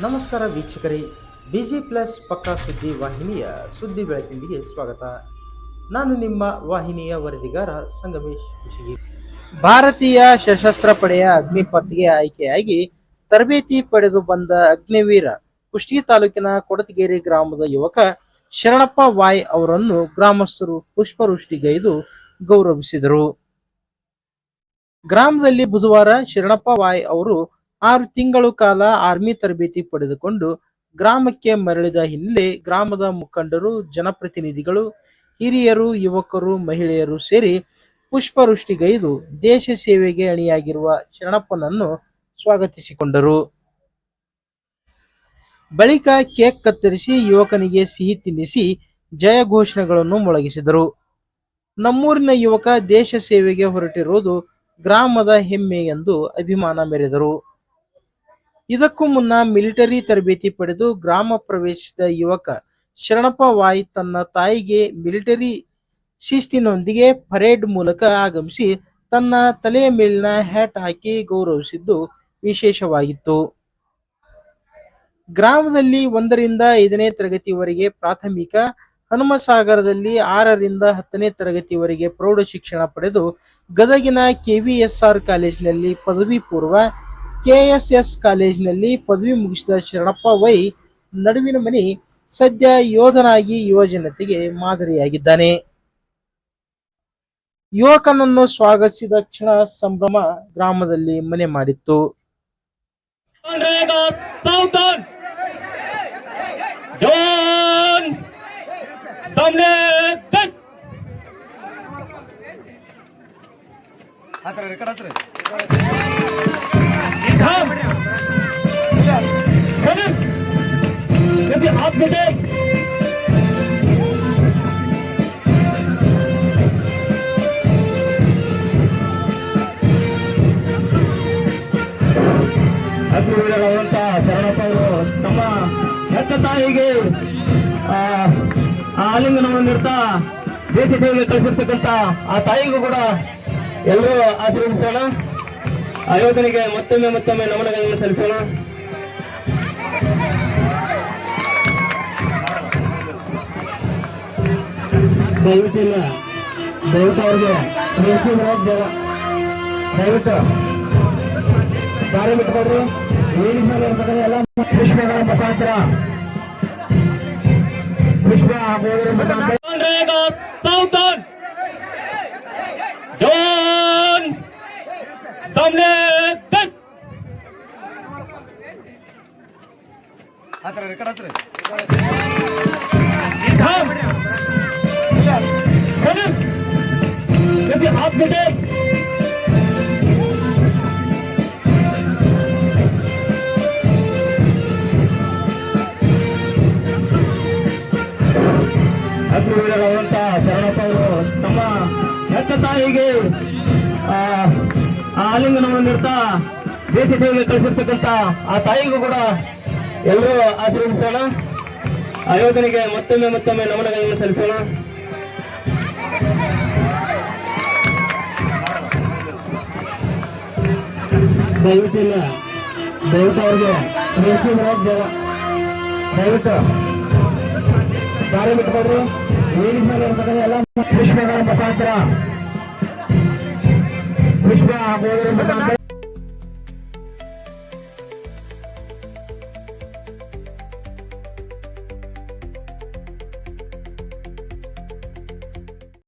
ನಮಸ್ಕಾರ ವೀಕ್ಷಕರೇ, busy plus ಪಕ್ಕಾ ಸುದ್ದಿ ವಾಹಿನಿಯ ಸುದ್ದಿ ಬೆಳಕಿಂಡಿಗೆ ಸ್ವಾಗತ. ನಾನು ನಿಮ್ಮ ವಾಹಿನಿಯ ವರದಿಗಾರ ಸಂಗಮೇಶ್ ಕುಶಿಗಿ. ಭಾರತೀಯ ಸಶಸ್ತ್ರ ಪಡೆಯ ಅಗ್ನಿಪಥ್ಗೆ ಆಯ್ಕೆಯಾಗಿ ತರಬೇತಿ ಪಡೆದು ಬಂದ ಅಗ್ನಿವೀರ ಕುಷ್ಟಗಿ ತಾಲೂಕಿನ ಕೊಡತಗೇರಿ ಗ್ರಾಮದ ಯುವಕ ಶರಣಪ್ಪ ವಾಯ್ ಅವರನ್ನು ಗ್ರಾಮಸ್ಥರು ಪುಷ್ಪವೃಷ್ಟಿಗೈದು ಗೌರವಿಸಿದರು. ಗ್ರಾಮದಲ್ಲಿ ಬುಧವಾರ ಶರಣಪ್ಪ ವಾಯ್ ಅವರು 6 ತಿಂಗಳ ಕಾಲ ಆರ್ಮಿ ತರಬೇತಿ ಪಡೆದುಕೊಂಡು ಗ್ರಾಮಕ್ಕೆ ಮರಳಿದ ಹಿನ್ನೆಲೆ ಗ್ರಾಮದ ಮುಖಂಡರು, ಜನಪ್ರತಿನಿಧಿಗಳು, ಹಿರಿಯರು, ಯುವಕರು, ಮಹಿಳೆಯರು ಸೇರಿ ಪುಷ್ಪವೃಷ್ಟಿಗೈದು ದೇಶ ಸೇವೆಗೆ ಅಣಿಯಾಗಿರುವ ಶರಣಪ್ಪನನ್ನು ಸ್ವಾಗತಿಸಿಕೊಂಡರು. ಬಳಿಕ ಕೇಕ್ ಕತ್ತರಿಸಿ ಯುವಕನಿಗೆ ಸಿಹಿ ತಿನ್ನಿಸಿ ಜಯ ಘೋಷಣೆಗಳನ್ನು ಮೊಳಗಿಸಿದರು. ನಮ್ಮೂರಿನ ಯುವಕ ದೇಶ ಸೇವೆಗೆ ಹೊರಟಿರುವುದು ಗ್ರಾಮದ ಹೆಮ್ಮೆ ಎಂದು ಅಭಿಮಾನ ಮೆರೆದರು. ಇದಕ್ಕೂ ಮುನ್ನ ಮಿಲಿಟರಿ ತರಬೇತಿ ಪಡೆದು ಗ್ರಾಮ ಪ್ರವೇಶಿಸಿದ ಯುವಕ ಶರಣಪ್ಪ ವಾಯ್ ತನ್ನ ತಾಯಿಗೆ ಮಿಲಿಟರಿ ಶಿಸ್ತಿನೊಂದಿಗೆ ಪರೇಡ್ ಮೂಲಕ ಆಗಮಿಸಿ ತನ್ನ ತಲೆಯ ಮೇಲಿನ ಹ್ಯಾಟ್ ಹಾಕಿ ಗೌರವಿಸಿದ್ದು ವಿಶೇಷವಾಗಿತ್ತು. ಗ್ರಾಮದಲ್ಲಿ 1ರಿಂದ 5ನೇ ತರಗತಿವರೆಗೆ ಪ್ರಾಥಮಿಕ, ಹನುಮಸಾಗರದಲ್ಲಿ 6ರಿಂದ 10ನೇ ತರಗತಿವರೆಗೆ ಪ್ರೌಢ ಶಿಕ್ಷಣ ಪಡೆದು ಗದಗಿನ ಕೆವಿಎಸ್ಆರ್ ಕಾಲೇಜಿನಲ್ಲಿ ಪದವಿ ಪೂರ್ವ, ಕೆಎಸ್ಎಸ್ ಕಾಲೇಜಿನಲ್ಲಿ ಪದವಿ ಮುಗಿಸಿದ ಶರಣಪ್ಪ ವೈ ನಡುವಿನ ಮನಿ ಸದ್ಯ ಯೋಧನಾಗಿ ಯುವಜನತೆಗೆ ಮಾದರಿಯಾಗಿದ್ದಾನೆ. ಯುವಕನನ್ನು ಸ್ವಾಗತಿಸಿದ ಕ್ಷಣ ಸಂಭ್ರಮ ಗ್ರಾಮದಲ್ಲಿ ಮನೆ ಮಾಡಿತ್ತು. आप बेटे ಅಗ್ನಿವೀರರಾದಂತ ಶರಣಪ್ಪ ಅವರು ತಮ್ಮ ಹೆತ್ತ ತಾಯಿಗೆ ಆಲಿಂಗನವನ್ನು ನೀಡ್ತಾ ದೇಶ ಸೇವೆಗೆ ಕಳಿಸಿರ್ತಕ್ಕಂಥ ಆ ತಾಯಿಗೂ ಕೂಡ ಎಲ್ಲರೂ ಆಶೀರ್ವದಿಸೋಣ. ಆ ಯೋಧನಿಗೆ ಮತ್ತೊಮ್ಮೆ ನಮನಗಳನ್ನು ಸಲ್ಲಿಸೋಣ. ದಯವಿಟ್ಟಿಲ್ಲ ಅವ್ರಿಗೆ ದಯವಿಟ್ಟು ದಾರಿ ಬಿಟ್ಕೊಡ್ರಿ. ವೇದಿಕೆ ಮೇಲೆ ಇರ್ತಕ್ಕಂಥ ಎಲ್ಲ ಪುಷ್ಪಗಳ ಮುಖಾಂತರ ಪುಷ್ಪ ಹಾಕುವುದರ ಮುಖಾಂತರ ಜವಾನ್ ಸಾಮ್ನೆ आप बेटे ಅಗ್ನಿವೀರರಾದಂತ ಶರಣಪ್ಪ ಅವರು ತಮ್ಮ ಹೆತ್ತ ತಾಯಿಗೆ ಆಲಿಂಗನವನ್ನು ನೀಡ್ತಾ ದೇಶ ಸೇವೆಗೆ ಕಳಿಸಿರ್ತಕ್ಕಂಥ ಆ ತಾಯಿಗೂ ಕೂಡ ಎಲ್ಲರೂ ಆಶೀರ್ವದಿಸೋಣ. ಆ ಯೋಧನಿಗೆ ಮತ್ತೊಮ್ಮೆ ನಮನಗಳನ್ನು ಸಲ್ಲಿಸೋಣ. ದಯವಿಟ್ಟಿಲ್ಲ ಅವ್ರಿಗೆ ದಯವಿಟ್ಟು ದಾರಿ ಬಿಟ್ಕೊಡ್ರಿ. ವೇದಿಕೆ ಮೇಲೆ ಇರ್ತಕ್ಕಂಥ ಎಲ್ಲ ಪುಷ್ಪಗಳ ಮುಖಾಂತರ ಪುಷ್ಪ ಹಾಕುವುದರ ಮುಖಾಂತರ